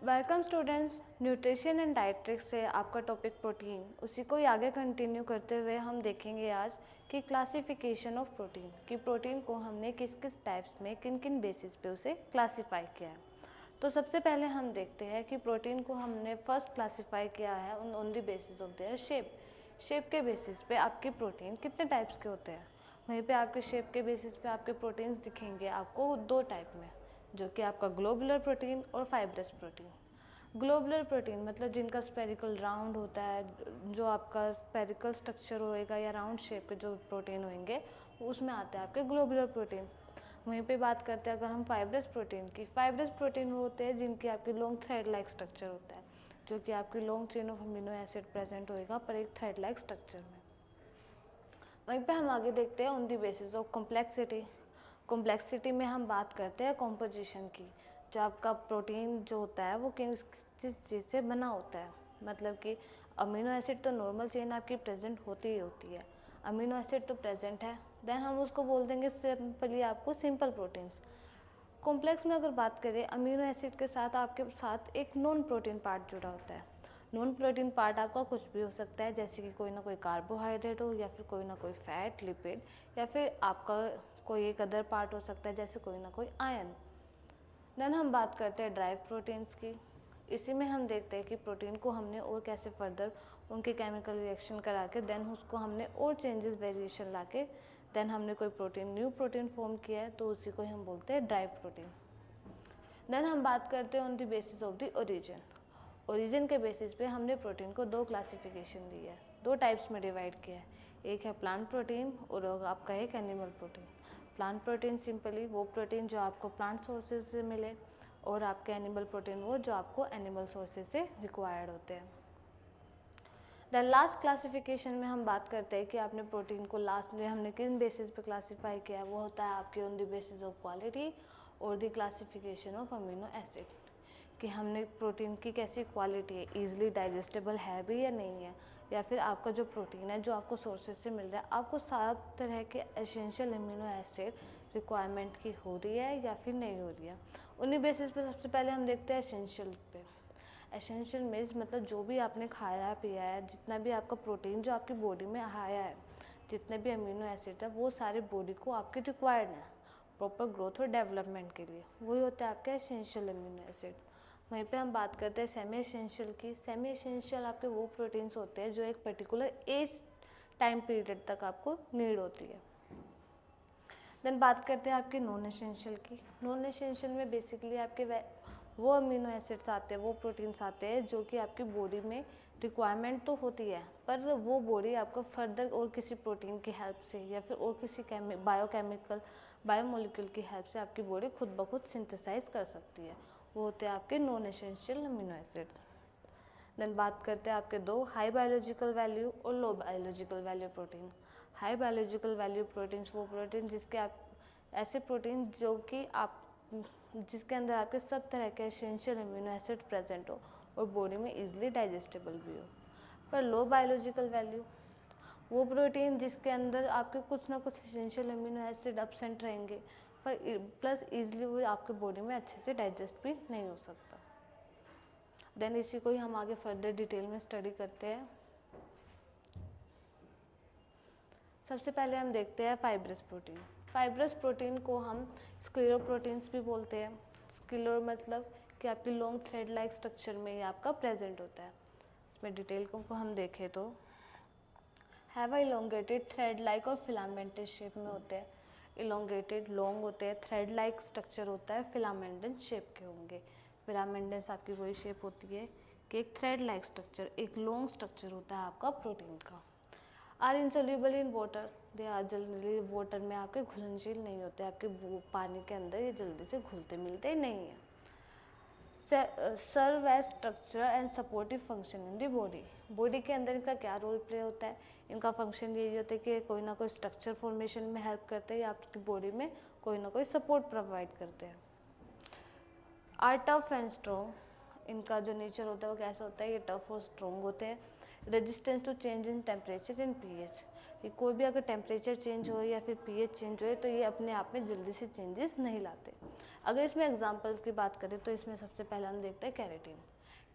Welcome students, nutrition and डाइट्रिक्स से आपका topic protein, उसी को ही आगे कंटिन्यू करते हुए हम देखेंगे आज कि क्लासिफिकेशन ऑफ प्रोटीन, कि प्रोटीन को हमने किस किस टाइप्स में किन किन बेसिस पे उसे क्लासिफाई किया है। तो सबसे पहले हम देखते हैं कि प्रोटीन को हमने फर्स्ट क्लासिफाई किया है on the basis of their shape. Shape के बेसिस पे आपके प्रोटीन कितने टाइप्स के होते हैं। वहीं पे आपके शेप के बेसिस पे आपके प्रोटीन्स दिखेंगे आपको दो टाइप में, जो कि आपका ग्लोबुलर प्रोटीन और फाइब्रस प्रोटीन। ग्लोबुलर प्रोटीन मतलब जिनका स्पेरिकल राउंड होता है, जो आपका स्पेरिकल स्ट्रक्चर होएगा या राउंड शेप के जो प्रोटीन होंगे उसमें आते हैं आपके ग्लोबुलर प्रोटीन। वहीं पे बात करते हैं अगर हम फाइब्रस प्रोटीन की, फाइब्रस प्रोटीन वो होते हैं जिनकी आपकी लॉन्ग थ्रेड लाइक स्ट्रक्चर होता है, जो कि आपकी long chain of amino acid present होएगा पर एक थ्रेड लाइक स्ट्रक्चर में। वहीं पे हम आगे देखते हैं on the basis of complexity. Complexity में हम बात करते हैं कॉम्पोजिशन की, जो आपका प्रोटीन जो होता है वो किस चीज़ से बना होता है। मतलब कि अमीनो एसिड तो नॉर्मल चेन आपकी प्रेजेंट होती ही होती है, अमीनो एसिड तो प्रेजेंट है, देन हम उसको बोल देंगे सिंपली आपको सिंपल प्रोटीन्स। कॉम्प्लेक्स में अगर बात करें, अमीनो एसिड के साथ आपके साथ एक नॉन प्रोटीन पार्ट जुड़ा होता है। नॉन प्रोटीन पार्ट आपका कुछ भी हो सकता है, जैसे कि कोई ना कोई कार्बोहाइड्रेट हो, या फिर कोई ना कोई फैट लिपिड, या फिर आपका कोई एक अदर पार्ट हो सकता है जैसे कोई ना कोई आयन। देन हम बात करते हैं ड्राइव प्रोटीन्स की। इसी में हम देखते हैं कि प्रोटीन को हमने और कैसे फर्दर उनके केमिकल रिएक्शन करा के देन उसको हमने और चेंजेस वेरिएशन ला के देन हमने कोई प्रोटीन न्यू प्रोटीन फॉर्म किया है, तो उसी को हम बोलते हैं ड्राइव प्रोटीन। देन हम बात करते हैं on the basis of the origin. Origin के बेसिस पे हमने प्रोटीन को दो क्लासिफिकेशन दी है, दो टाइप्स में डिवाइड किया है। एक है प्लांट प्रोटीन और आपका एक animal protein. Plant protein simply वो प्रोटीन जो आपको प्लांट सोर्सेज से मिले, और आपके एनिमल प्रोटीन वो जो आपको एनिमल सोर्सेज से रिक्वायर्ड होते हैं। दैन लास्ट क्लासिफिकेशन में हम बात करते हैं कि आपने प्रोटीन को लास्ट में हमने किन बेसिस पे क्लासीफाई किया है। वो होता है आपके on the basis of quality और the classification of amino acid, कि हमने प्रोटीन की कैसी क्वालिटी है, ईजिली डाइजेस्टेबल है भी या नहीं है, या फिर आपका जो प्रोटीन है जो आपको सोर्सेज से मिल रहा है आपको सब तरह के एसेंशियल अमीनो एसिड रिक्वायरमेंट की हो रही है या फिर नहीं हो रही है। उन्हीं बेसिस पे सबसे पहले हम देखते हैं एसेंशियल पे। एसेंशियल मीन्स मतलब जो भी आपने खाया पिया है, जितना भी आपका प्रोटीन जो आपकी बॉडी में आया है, जितने भी अमीनो एसिड है वो सारे बॉडी को आपके रिक्वायर्ड है प्रॉपर ग्रोथ और डेवलपमेंट के लिए, वही होता है आपके एसेंशियल अमीनो एसिड। वहीं पे हम बात करते हैं सेमी एसेंशियल की। सेमी एसेंशियल आपके वो प्रोटीन्स होते हैं जो एक पर्टिकुलर एज टाइम पीरियड तक आपको नीड होती है। देन बात करते हैं आपके नॉन एसेंशियल की। नॉन एसेंशियल में बेसिकली आपके वो अमीनो एसिड्स आते हैं, वो प्रोटीन्स आते हैं जो कि आपकी बॉडी में रिक्वायरमेंट तो होती है, पर वो बॉडी आपको फर्दर और किसी प्रोटीन की हेल्प से या फिर और किसी बायोकेमिकल बायोमोलिक्यूल की हेल्प से आपकी बॉडी खुद ब खुद सिंथेसाइज कर सकती है। वो होते हैं आपके non essential amino acids. Then बात करते हैं आपके दो हाई बायोलॉजिकल वैल्यू और low biological value protein. High biological value proteins वो प्रोटीन जिसके आप ऐसे प्रोटीन जो कि आप जिसके अंदर आपके सब तरह के एसेंशियल अमीनो एसिड प्रेजेंट हो और बॉडी में इजीली डाइजेस्टेबल भी हो। पर लो बायोलॉजिकल वैल्यू वो प्रोटीन जिसके अंदर आपके कुछ ना कुछ एसेंशियल अमीनो एसिड एब्सेंट रहेंगे, पर प्लस ईजिली वो आपके बॉडी में अच्छे से डाइजेस्ट भी नहीं हो सकता। देन इसी को ही हम आगे फर्दर डिटेल में स्टडी करते हैं। सबसे पहले हम देखते हैं फाइब्रस प्रोटीन। फाइब्रस प्रोटीन को हम स्क्लेरो प्रोटीन्स भी बोलते हैं। स्क्लेरो मतलब कि आपकी लॉन्ग थ्रेड लाइक स्ट्रक्चर में ये आपका प्रेजेंट होता है। इसमें डिटेल को हम देखें तो हैव इलोंगेटेड थ्रेड लाइक और फिलामेंटेड शेप में होते हैं। इलोंगेटेड लॉन्ग होते हैं, थ्रेड लाइक स्ट्रक्चर होता है, फिलामेंटेड शेप के होंगे। फिलामेंटेड आपकी वही शेप होती है कि एक थ्रेड लाइक स्ट्रक्चर, एक लॉन्ग स्ट्रक्चर होता है आपका प्रोटीन का। Are insoluble in water, they are generally water में आपके घुलनशील नहीं होते, आपके पानी के अंदर ये जल्दी से घुलते मिलते नहीं है। Serve as structure and supportive function in the body. Body के अंदर इनका क्या रोल प्ले होता है, इनका फंक्शन यही होता है कि कोई ना कोई स्ट्रक्चर फॉर्मेशन में हेल्प करते हैं या आपकी बॉडी में कोई ना कोई सपोर्ट प्रोवाइड करते हैं। आर टफ एंड स्ट्रॉन्ग, इनका जो नेचर होता है वो कैसा होता है, ये टफ और स्ट्रॉन्ग होते हैं। Resistance to change in temperature in pH, कि कोई भी अगर टेम्परेचर चेंज हो या फिर पीएच चेंज हो तो ये अपने आप में जल्दी से चेंजेस नहीं लाते। अगर इसमें एग्जांपल्स की बात करें तो इसमें सबसे पहले हम देखते हैं केराटिन।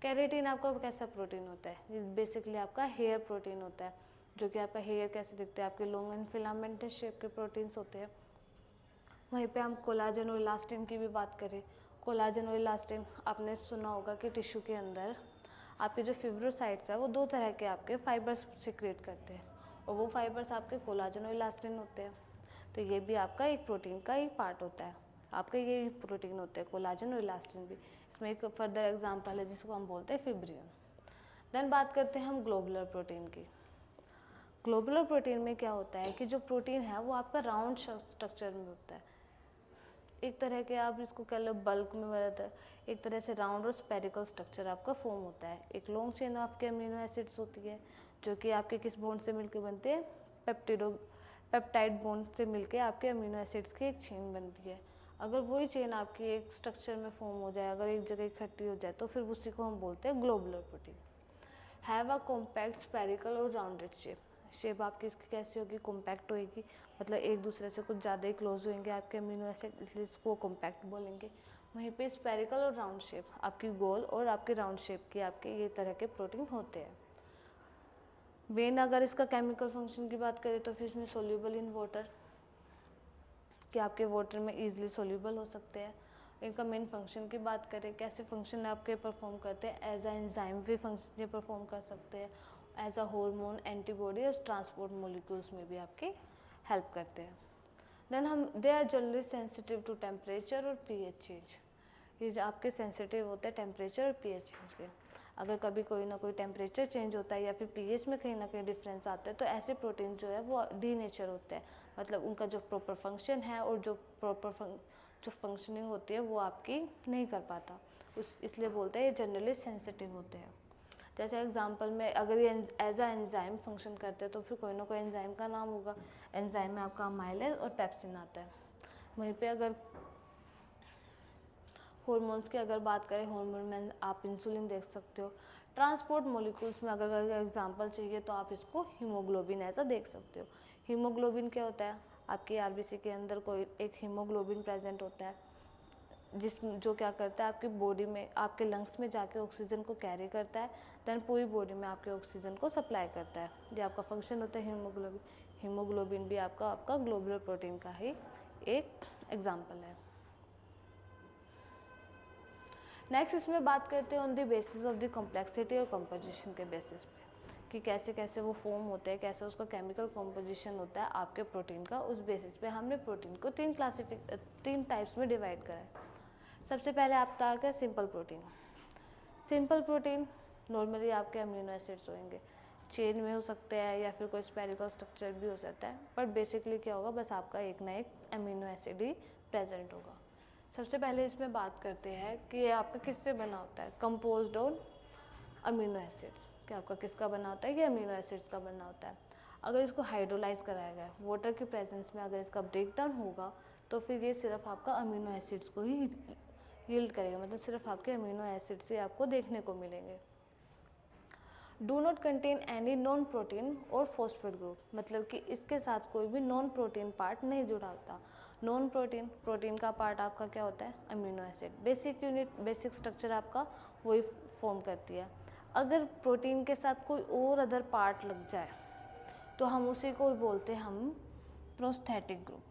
केराटिन आपका कैसा प्रोटीन होता है? ये बेसिकली आपका हेयर प्रोटीन होता है, जो कि आपका हेयर कैसे दिखते हैं, आपके लॉन्ग एंड फिलामेंटस शेप के प्रोटीन्स होते हैं। वहीं पे हम कोलाजन और इलास्टिन की भी बात करें, कोलाजन और इलास्टिन आपने सुना होगा कि टिश्यू के अंदर आपके जो फिब्रोसाइट्स है वो 2 तरह के आपके फाइबर्स सिक्रेट करते हैं, और वो फाइबर्स आपके कोलाजन और इलास्टिन होते हैं। तो ये भी आपका एक प्रोटीन का एक पार्ट होता है, आपका ये प्रोटीन होते हैं कोलाजन और इलास्टिन भी। इसमें एक फर्दर एग्जांपल है जिसको हम बोलते हैं फिब्रिन। देन बात करते हैं हम ग्लोबुलर प्रोटीन की। ग्लोबुलर प्रोटीन में क्या होता है कि जो प्रोटीन है वो आपका राउंड स्ट्रक्चर में होता है, एक तरह के आप इसको कह लो बल्क में रहता है, एक तरह से राउंड और स्पेरिकल स्ट्रक्चर आपका फॉर्म होता है। एक लॉन्ग चेन आपके अमीनो एसिड्स होती है जो कि आपके किस बॉन्ड से मिलकर बनते हैं, पेप्टाइड बॉन्ड से मिलकर आपके अमीनो एसिड्स की एक चेन बनती है। अगर वही चेन आपकी एक स्ट्रक्चर में फॉर्म हो जाए, अगर एक जगह इकट्ठी हो जाए तो फिर उसी को हम बोलते हैं globular protein. Have a compact spherical और राउंडेड शेप आपकी इसकी कैसी होगी, कॉम्पैक्ट होएगी, मतलब एक दूसरे से कुछ ज़्यादा ही क्लोज होंगे आपके अमीनो एसिड, इसलिए इसको कॉम्पैक्ट बोलेंगे। वहीं पे स्पेरिकल और राउंड शेप आपकी गोल और आपके राउंड शेप की आपके ये तरह के प्रोटीन होते हैं। मेन अगर इसका केमिकल फंक्शन की बात करें तो फिर इसमें सोल्यूबल इन वाटर, कि आपके वाटर में ईजिली सोल्यूबल हो सकते हैं। इनका मेन फंक्शन की बात करें, कैसे फंक्शन आपके परफॉर्म करते हैं, एज अ एंजाइम भी फंक्शन ये परफॉर्म कर सकते हैं, एज अ हार्मोन, एंटीबॉडी और ट्रांसपोर्ट मॉलिक्यूल्स में भी आपकी हेल्प करते हैं। देन हम they are generally sensitive to temperature और पीएच चेंज, ये जो आपके सेंसिटिव होते हैं टेम्परेचर और पीएच चेंज के। अगर कभी कोई ना कोई टेम्परेचर चेंज होता है या फिर पीएच में कहीं ना कहीं डिफरेंस आता है तो ऐसे प्रोटीन जो है वो डीनेचर होते हैं, मतलब उनका जो प्रॉपर फंक्शन है और जो जो फंक्शनिंग होती है वो आपकी नहीं कर पाता, इसलिए बोलते हैं ये जनरली सेंसिटिव होते हैं। जैसे एग्जांपल में अगर ये एज अ एंजाइम फंक्शन करते हैं तो फिर कोई ना कोई एंजाइम का नाम होगा। एंजाइम में आपका अमाइलेज और पेप्सिन आता है। वहीं पे अगर हॉर्मोन्स की अगर बात करें, हार्मोन में आप इंसुलिन देख सकते हो। ट्रांसपोर्ट मॉलिक्यूल्स में अगर एग्जांपल चाहिए तो आप इसको हीमोग्लोबिन ऐसा देख सकते हो। हीमोग्लोबिन क्या होता है, आपकी आरबीसी के अंदर कोई एक हीमोग्लोबिन प्रेजेंट होता है जो क्या करता है आपकी बॉडी में, आपके लंग्स में जाके ऑक्सीजन को कैरी करता है, देन पूरी बॉडी में आपके ऑक्सीजन को सप्लाई करता है। ये आपका फंक्शन होता है हीमोग्लोबिन। हीमोग्लोबिन भी आपका ग्लोबुलर प्रोटीन का ही एक एग्जाम्पल है। नेक्स्ट इसमें बात करते हैं on the basis of the complexity और कंपोजिशन के बेसिस पे, कि कैसे कैसे वो फॉर्म होते हैं, कैसे उसका केमिकल कंपोजिशन होता है आपके प्रोटीन का। उस बेसिस पे हमने प्रोटीन को तीन टाइप्स में डिवाइड करा है। सबसे पहले आपका आ गया simple protein. Simple protein normally आपके अमीनो एसिड्स होंगे, चेन में हो सकते हैं या फिर कोई स्पेरिकल स्ट्रक्चर भी हो सकता है, बट बेसिकली क्या होगा, बस आपका एक ना एक अमीनो एसिड ही प्रेजेंट होगा। सबसे पहले इसमें बात करते हैं कि ये आपका किससे बना होता है, कंपोज्ड ऑन अमीनो एसिड, कि आपका किसका बना होता है, ये अमीनो एसिड्स का बना होता है। अगर इसको हाइड्रोलाइज कराया गया वाटर के प्रेजेंस में, अगर इसका ब्रेकडाउन होगा तो फिर ये सिर्फ आपका अमीनो एसिड्स को ही यील्ड करेगा, मतलब सिर्फ आपके अमीनो एसिड्स ही आपको देखने को मिलेंगे। Do not contain any non protein और फॉस्फेट ग्रुप, मतलब कि इसके साथ कोई भी नॉन प्रोटीन पार्ट नहीं जुड़ा होता। नॉन प्रोटीन का पार्ट आपका क्या होता है, amino acid. Basic unit, basic structure आपका वही फॉर्म करती है। अगर प्रोटीन के साथ कोई और अदर पार्ट लग जाए तो हम उसी को बोलते हैं हम prosthetic group.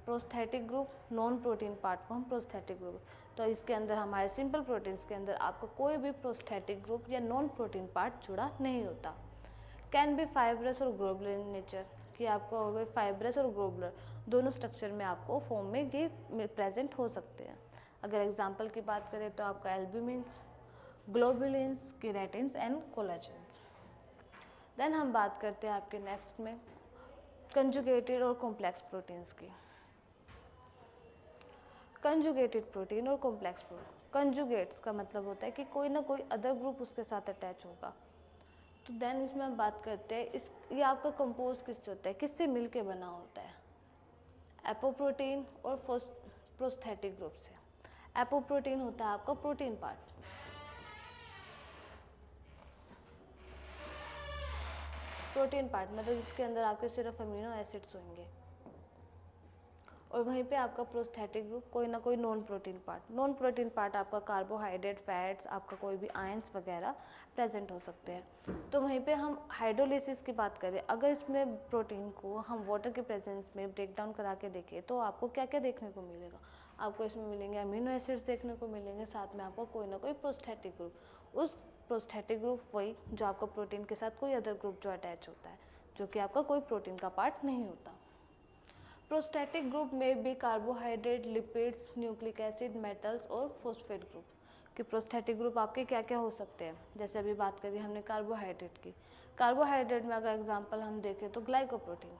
Prosthetic group, non protein part को हम प्रोस्थेटिक ग्रुप। तो इसके अंदर हमारे सिंपल प्रोटीन्स के अंदर आपका कोई भी प्रोस्थेटिक ग्रुप या नॉन प्रोटीन पार्ट जुड़ा नहीं होता। कैन बी फाइब्रस और ग्लोबुलर इन नेचर, कि आपको हो गए फाइब्रस और ग्लोबुलर दोनों स्ट्रक्चर में आपको फॉर्म में ये प्रेजेंट हो सकते हैं। अगर एग्जांपल की बात करें तो आपका albumins, globulins, केराटिन्स and collagens. Then हम बात करते हैं आपके नेक्स्ट में कंजुगेटेड और कॉम्प्लेक्स प्रोटीन्स की। कंजुगेटेड प्रोटीन और कॉम्प्लेक्स प्रोटीन, कंजुगेट्स का मतलब होता है कि कोई ना कोई अदर ग्रुप उसके साथ अटैच होगा। तो देन इसमें हम बात करते हैं ये आपका कंपोज किससे होता है, किससे मिलके बना होता है, एपोप्रोटीन और प्रोस्थेटिक ग्रुप से। एपोप्रोटीन होता है आपका प्रोटीन पार्ट। प्रोटीन पार्ट मतलब जिसके अंदर आपके सिर्फ अमीनो एसिड्स होंगे, और वहीं पे आपका प्रोस्थेटिक ग्रुप कोई ना कोई नॉन प्रोटीन पार्ट आपका कार्बोहाइड्रेट, फैट्स, आपका कोई भी आयंस वगैरह प्रेजेंट हो सकते हैं। तो वहीं पे हम हाइड्रोलिसिस की बात करें, अगर इसमें प्रोटीन को हम वाटर के प्रेजेंस में ब्रेक डाउन करा के देखें तो आपको क्या क्या देखने को मिलेगा। आपको इसमें मिलेंगे अमीनो एसिड्स देखने को मिलेंगे, साथ में आपको कोई ना कोई प्रोस्थेटिक ग्रुप। उस प्रोस्थेटिक ग्रुप वही जो आपका प्रोटीन के साथ कोई अदर ग्रुप जो अटैच होता है, जो कि आपका कोई प्रोटीन का पार्ट नहीं होता। प्रोस्थेटिक ग्रुप में भी carbohydrate, lipids, nucleic acid, metals और फॉस्फेट ग्रुप। कि प्रोस्थेटिक ग्रुप आपके क्या क्या हो सकते हैं, जैसे अभी बात करी हमने कार्बोहाइड्रेट की। कार्बोहाइड्रेट में अगर एग्जांपल हम देखें तो ग्लाइकोप्रोटीन।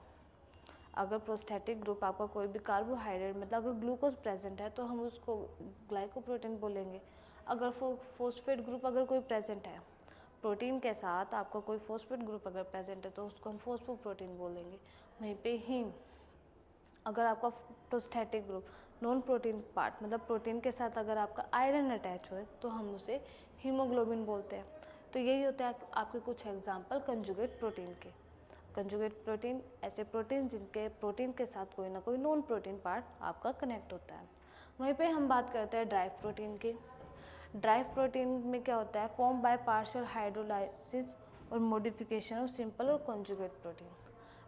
अगर प्रोस्थेटिक ग्रुप आपका कोई भी कार्बोहाइड्रेट मतलब अगर ग्लूकोज प्रेजेंट है तो हम उसको ग्लाइकोप्रोटीन बोलेंगे। अगर फॉस्फेट ग्रुप अगर कोई प्रेजेंट है प्रोटीन के साथ, आपका कोई फॉस्फेट ग्रुप अगर प्रेजेंट है तो उसको हम फॉस्फोप्रोटीन बोलेंगे। वहीं पे हीम, अगर आपका prosthetic group non protein part मतलब प्रोटीन के साथ अगर आपका आयरन अटैच हो तो हम उसे हीमोग्लोबिन बोलते हैं। तो यही होता है आपके कुछ एग्जांपल कंजुगेट प्रोटीन के। कंजुगेट प्रोटीन ऐसे प्रोटीन जिनके प्रोटीन के साथ कोई ना कोई नॉन प्रोटीन पार्ट आपका कनेक्ट होता है। वहीं पे हम बात करते हैं ड्राइव प्रोटीन की। ड्राइव प्रोटीन में क्या होता है, फॉर्म बाय पार्शियल हाइड्रोलाइसिस और मॉडिफिकेशन ऑफ सिंपल और कंजुगेट प्रोटीन।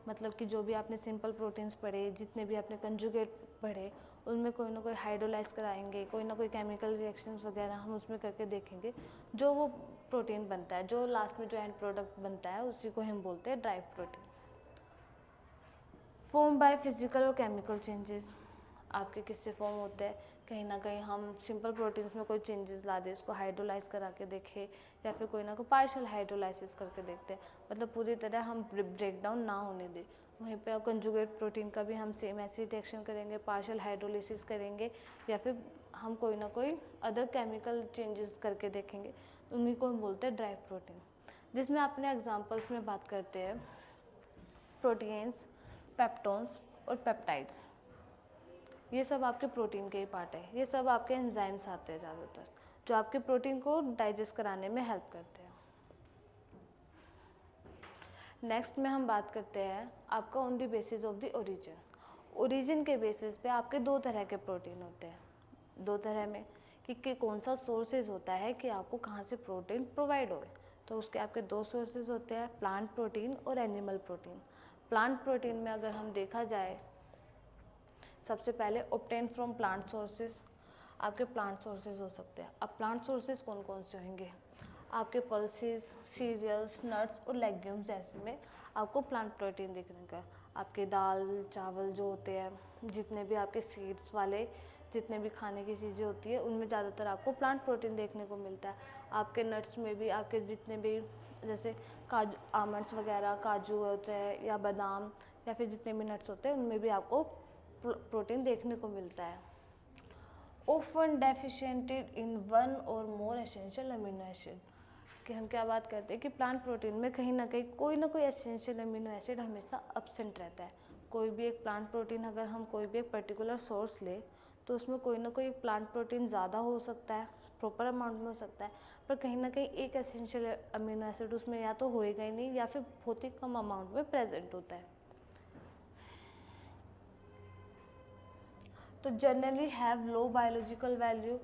मतलब कि जो भी आपने सिंपल प्रोटीन्स पढ़े, जितने भी आपने कंजुगेट पढ़े, उनमें कोई ना कोई हाइड्रोलाइज कराएंगे, कोई ना कोई केमिकल रिएक्शंस वगैरह हम उसमें करके देखेंगे, जो वो प्रोटीन बनता है, जो लास्ट में जो एंड प्रोडक्ट बनता है उसी को हम बोलते हैं drive protein. Form by physical और केमिकल चेंजेस, आपके किससे फॉर्म होते हैं, कहीं ना कहीं हम सिंपल प्रोटीन्स में कोई चेंजेस ला दें, इसको हाइड्रोलाइज करा के देखें, या फिर कोई ना कोई पार्शियल हाइड्रोलाइसिस करके देखते हैं, मतलब पूरी तरह हम ब्रेक डाउन ना होने दें। वहीं पे कंजुगेट प्रोटीन का भी हम सेम ऐसी रिएक्शन करेंगे, पार्शियल हाइड्रोलिसिस करेंगे, या फिर हम कोई ना कोई अदर केमिकल चेंजेस करके देखेंगे, उन्हीं को हम बोलते हैं ड्राइव प्रोटीन। जिसमें अपने एग्जाम्पल्स में बात करते हैं प्रोटीन्स, पेप्टोन्स और पेप्टाइड्स। ये सब आपके प्रोटीन के ही पार्ट है, ये सब आपके एंजाइम्स आते हैं ज़्यादातर, जो आपके प्रोटीन को डाइजेस्ट कराने में हेल्प करते हैं। नेक्स्ट में हम बात करते हैं आपका on the basis of the origin. Origin के बेसिस पे आपके दो तरह के प्रोटीन होते हैं, दो तरह में कि कौन सा सोर्सेज होता है कि आपको कहाँ से प्रोटीन प्रोवाइड होए। तो उसके आपके दो सोर्सेज होते हैं, प्लांट प्रोटीन और एनिमल प्रोटीन। प्लांट प्रोटीन में अगर हम देखा जाए, सबसे पहले ऑब्टेन फ्रॉम प्लांट सोर्सेज, आपके प्लांट सोर्सेज हो सकते हैं। अब प्लांट सोर्सेज कौन कौन से होंगे, आपके पल्सेस, सीरियल्स, नट्स और लेग्यूम्स ऐसे में आपको प्लांट प्रोटीन दिखने का। आपके दाल चावल जो होते हैं, जितने भी आपके सीड्स वाले जितने भी खाने की चीज़ें होती है, उनमें ज़्यादातर आपको प्लांट प्रोटीन देखने को मिलता है। आपके नट्स में भी, आपके जितने भी जैसे काजू, आमंड्स वगैरह, काजू होते हैं या बादाम या फिर जितने भी नट्स होते हैं, उनमें भी आपको प्रोटीन देखने को मिलता है। ऑफन डेफिशिएंटेड इन वन और मोर एसेंशियल अमीनो एसिड, कि हम क्या बात करते हैं कि प्लांट प्रोटीन में कहीं ना कहीं कोई ना कोई एसेंशियल अमीनो एसिड हमेशा एब्सेंट रहता है। कोई भी एक प्लांट प्रोटीन अगर हम कोई भी एक पर्टिकुलर सोर्स ले तो उसमें कोई ना कोई प्लांट प्रोटीन ज़्यादा हो सकता है, प्रॉपर अमाउंट में हो सकता है, पर कहीं ना कहीं एक एसेंशियल अमीनो एसिड उसमें या तो होएगा ही नहीं या फिर बहुत ही कम अमाउंट में प्रेजेंट होता है। तो generally have low biological value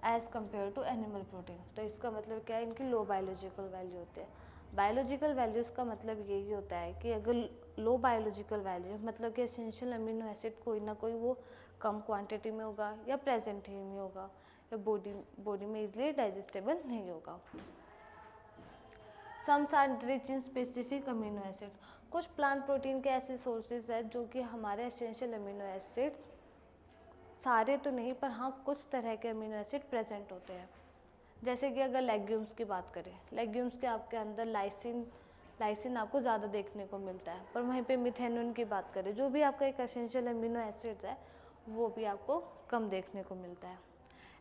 as compared to animal protein. तो इसका मतलब क्या है, इनकी लो बायोलॉजिकल वैल्यू होते हैं। बायोलॉजिकल वैल्यूज़ का मतलब यही होता है कि अगर लो बायोलॉजिकल वैल्यू मतलब कि एसेंशियल अमीनो एसिड कोई ना कोई वो कम क्वांटिटी में होगा या प्रेजेंट ही नहीं होगा या बॉडी में इजीली डाइजेस्टेबल नहीं होगा। Some are rich in specific amino acid, कुछ प्लांट प्रोटीन के ऐसे सोर्सेज हैं जो कि हमारे एसेंशियल अमीनो एसिड, सारे तो नहीं पर हाँ कुछ तरह के अमीनो एसिड प्रेजेंट होते हैं। जैसे कि अगर लेग्यूम्स की बात करें, लेग्यूम्स के आपके अंदर लाइसिन आपको ज़्यादा देखने को मिलता है, पर वहीं पे मिथेनोन की बात करें, जो भी आपका एक एसेंशियल अमीनो एसिड है वो भी आपको कम देखने को मिलता है।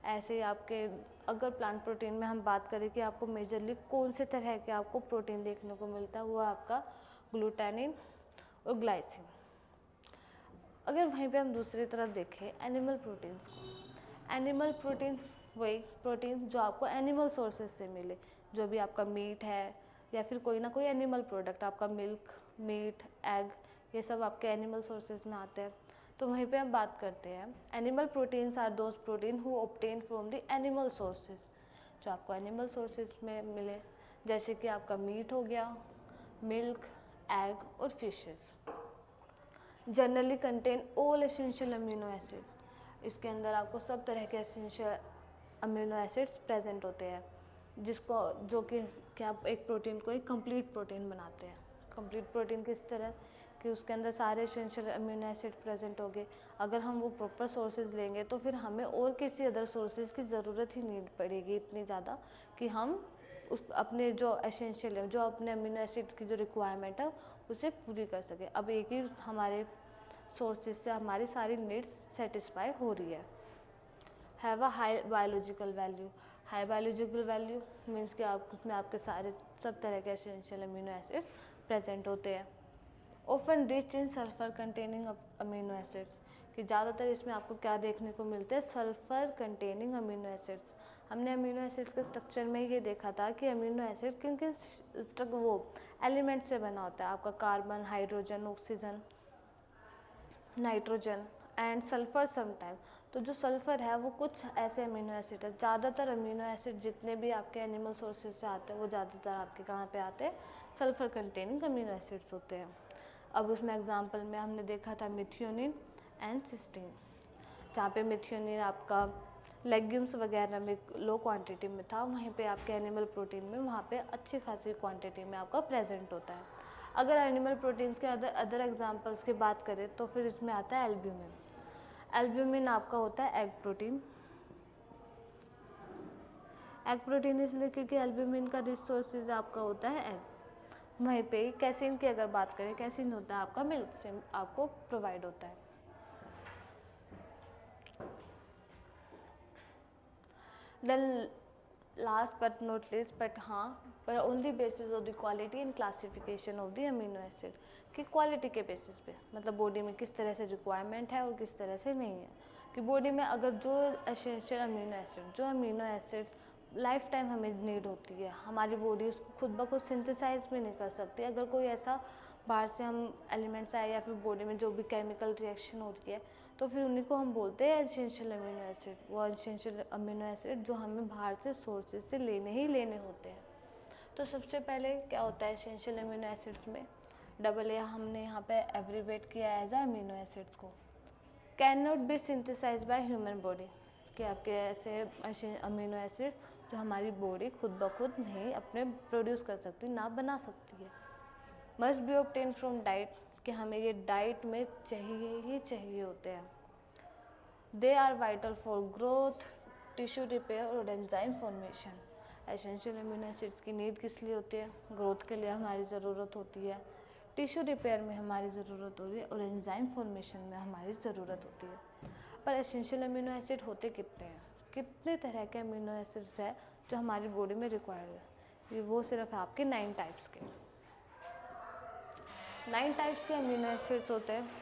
ऐसे ही आपके अगर प्लांट प्रोटीन में हम बात करें कि आपको मेजरली कौन से तरह के आपको प्रोटीन देखने को मिलता है, वो आपका ग्लूटानिन और ग्लाइसिन। अगर वहीं पे हम दूसरी तरफ देखें एनिमल प्रोटीन्स को, एनिमल प्रोटीन वही प्रोटीन जो आपको एनिमल सोर्सेज से मिले, जो भी आपका मीट है, या फिर कोई ना कोई एनिमल प्रोडक्ट, आपका मिल्क, मीट, एग, ये सब आपके एनिमल सोर्सेज में आते हैं। तो वहीं पे हम बात करते हैं animal proteins are those protein who obtain from the animal sources, जो आपको एनिमल सोर्सेज में मिले, जैसे कि आपका मीट हो गया, मिल्क, एग और fishes. Generally contain all essential amino acid, इसके अंदर आपको सब तरह के एसेंशियल अमीनो एसिड्स प्रेजेंट होते हैं, जिसको जो कि क्या एक प्रोटीन को एक कंप्लीट प्रोटीन बनाते हैं। कंप्लीट प्रोटीन किस तरह कि उसके अंदर सारे एसेंशियल अमीनो एसिड प्रेजेंट होंगे। अगर हम वो प्रॉपर सोर्सेज लेंगे तो फिर हमें और किसी अदर सोर्सेज की ज़रूरत ही नहीं पड़ेगी इतनी ज़्यादा कि हम उस अपने जो एसेंशियल है, जो अपने अमीनो एसिड की जो रिक्वायरमेंट है उसे पूरी कर सके। अब एक ही हमारे सोर्सेज से हमारी सारी नीड्स सेटिस्फाई हो रही है। Have a high biological value, high biological value means कि आप उसमें आपके सारे सब तरह के एसेंशियल अमीनो एसिड्स प्रेजेंट होते हैं। Often rich in sulphur containing amino acids, कि ज़्यादातर इसमें आपको क्या देखने को मिलते हैं, सल्फर कंटेनिंग अमीनो एसिड्स। हमने अमीनो एसिड्स के स्ट्रक्चर में ये देखा था कि अमीनो एसिड किन किन वो एलिमेंट से बना होता है। आपका carbon, hydrogen, oxygen, nitrogen and sulphur sometime. तो जो सल्फ़र है वो कुछ ऐसे अमीनो एसिड है, ज़्यादातर अमीनो एसिड जितने भी आपके एनिमल सोर्सेज से आते हैं वो ज़्यादातर आपके कहाँ पे आते हैं, सल्फ़र कंटेनिंग अमीनो एसिड्स होते हैं। अब उसमें एग्जांपल में हमने देखा था मिथियोनिन एंड सिस्टीन, जहाँ पे मिथियोनिन आपका लेग्यूम्स वगैरह में लो क्वांटिटी में था, वहीं पे आपके एनिमल प्रोटीन में वहाँ पे अच्छी खासी क्वांटिटी में आपका प्रेजेंट होता है। अगर एनिमल प्रोटीन्स के अदर एग्जांपल्स की बात करें तो फिर इसमें आता है एल्ब्यूमिन। एल्ब्यूमिन आपका होता है एग प्रोटीन। एग प्रोटीन इसलिए क्योंकि एल्ब्यूमिन का रिसोर्सेज आपका होता है एग। वहीं पे कैसीन की अगर बात करें, कैसीन होता है आपका मिल्क से आपको प्रोवाइड होता है। Then last but not least but हाँ, पर on the basis of the quality and classification of the amino acid, कि क्वालिटी के बेसिस पे, मतलब बॉडी में किस तरह से रिक्वायरमेंट है और किस तरह से नहीं है। कि बॉडी में अगर जो एसेंशियल अमीनो एसिड, जो अमीनो एसिड लाइफ टाइम हमें नीड होती है, हमारी बॉडी उसको खुद ब खुद सिंथेसाइज भी नहीं कर सकती। अगर कोई ऐसा बाहर से हम एलिमेंट्स आए या फिर बॉडी में जो भी केमिकल रिएक्शन होती है, तो फिर उन्हीं को हम बोलते हैं एसेंशियल अमीनो एसिड। वो एसेंशियल अमीनो एसिड जो हमें बाहर से सोर्सेज से लेने ही लेने होते हैं। तो सबसे पहले क्या होता है एसेंशियल अमीनो एसिड्स में, डबल ए हमने यहाँ पे एब्रीवेट किया एज अ अमीनो एसिड्स को। Can not be synthesize by human body, कि आपके ऐसे अमीनो एसिड जो हमारी बॉडी खुद ब खुद नहीं अपने प्रोड्यूस कर सकती, ना बना सकती है। Must be obtain from diet, कि हमें ये डाइट में चाहिए ही चाहिए होते हैं। They are vital for growth, tissue repair और enzyme formation. Essential amino acids की नीड किस लिए होती है, ग्रोथ के लिए हमारी ज़रूरत होती है, टिश्यू रिपेयर में हमारी ज़रूरत होती है और एंजाइम फॉर्मेशन में हमारी ज़रूरत होती है। पर एसेंशियल अमीनो एसिड होते कितने हैं, कितने तरह के अमीनो एसिड्स हैं जो हमारी बॉडी में रिक्वायर्ड है, ये वो सिर्फ आपके 9 टाइप्स के 9 टाइप्स के अमीनो एसिड्स होते हैं।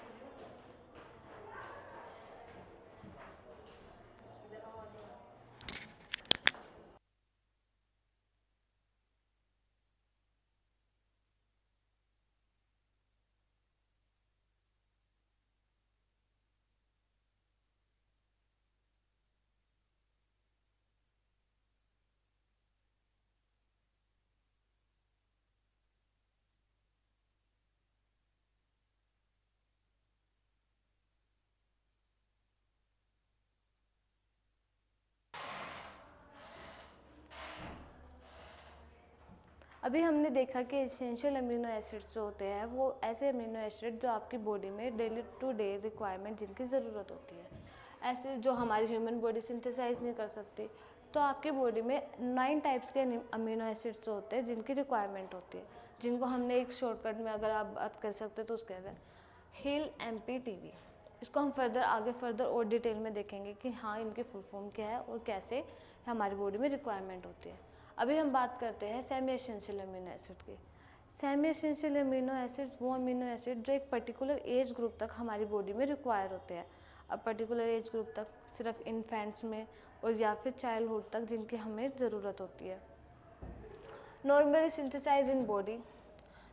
अभी हमने देखा कि एसेंशियल अमीनो एसिड्स जो होते हैं वो ऐसे अमीनो एसिड जो आपकी बॉडी में डेली टू डे रिक्वायरमेंट जिनकी ज़रूरत होती है, ऐसे जो हमारी ह्यूमन बॉडी सिंथेसाइज नहीं कर सकती। तो आपकी बॉडी में 9 टाइप्स के अमीनो एसिड्स जो होते हैं जिनकी रिक्वायरमेंट होती है, जिनको हमने एक शॉर्टकट में अगर आप बात कर सकते तो उसके अंदर हिल MPTV। इसको हम फर्दर और डिटेल में देखेंगे कि हाँ इनकी फुल फॉर्म क्या है और कैसे हमारी बॉडी में रिक्वायरमेंट होती है। अभी हम बात करते हैं सेमी एसेंशियल अमीनो एसिड की। सेमी एसेंशियल अमीनो एसिड्स वो अमीनो एसिड जो एक पर्टिकुलर एज ग्रुप तक हमारी बॉडी में रिक्वायर होते हैं। अब पर्टिकुलर एज ग्रुप तक सिर्फ इन्फेंट्स में और या फिर चाइल्डहुड तक जिनकी हमें ज़रूरत होती है। नॉर्मली सिंथेसाइज इन बॉडी,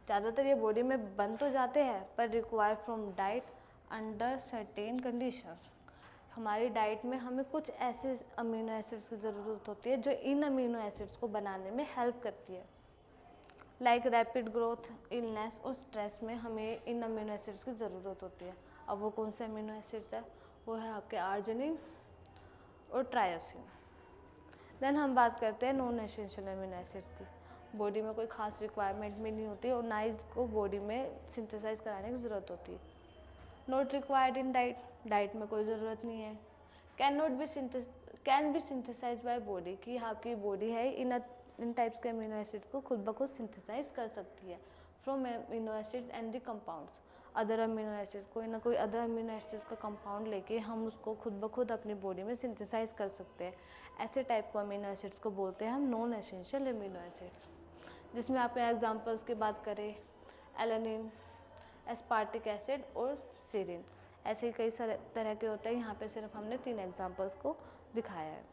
ज़्यादातर ये बॉडी में बन तो जाते हैं पर require from diet under certain conditions. हमारी डाइट में हमें कुछ ऐसे अमीनो एसिड्स की ज़रूरत होती है जो इन अमीनो एसिड्स को बनाने में हेल्प करती है। लाइक रैपिड ग्रोथ, इलनेस और स्ट्रेस में हमें इन अमीनो एसिड्स की ज़रूरत होती है। अब वो कौन से अमीनो एसिड्स है? वो है आपके आर्जिनिन और ट्रायोसिन। देन हम बात करते हैं नॉन एसेंशियल अमीनो एसिड्स की। बॉडी में कोई खास रिक्वायरमेंट भी नहीं होती और ना इसको बॉडी में सिंथेसाइज कराने की ज़रूरत होती है। Not required in diet, diet में कोई ज़रूरत नहीं है। Can be synthesize by body, कि आपकी बॉडी है इन टाइप्स के अमीनो एसिड्स को खुद ब खुद सिंथेसाइज कर सकती है from amino acid and the compounds. Other amino acids, कोई ना कोई अदर अमीनो एसिड्स का कंपाउंड लेके हम उसको खुद ब खुद अपनी बॉडी में सिंथेसाइज कर सकते हैं। ऐसे टाइप को अमीनो एसिड्स को बोलते हैं हम नॉन एसेंशियल अमीनो एसिड्स, जिसमें आप एग्जांपल्स की बात करें एलेनिन, एस्पार्टिक एसिड और सीरिन। ऐसे कई सारे तरह के होते हैं, यहाँ पे सिर्फ हमने 3 एग्जांपल्स को दिखाया है।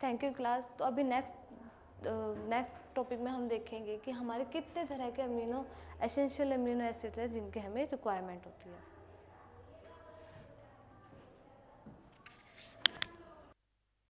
Thank you class. तो अभी नेक्स्ट टॉपिक में हम देखेंगे कि हमारे कितने तरह के एसेंशियल अमीनो एसिड्स हैं जिनके हमें रिक्वायरमेंट होती है।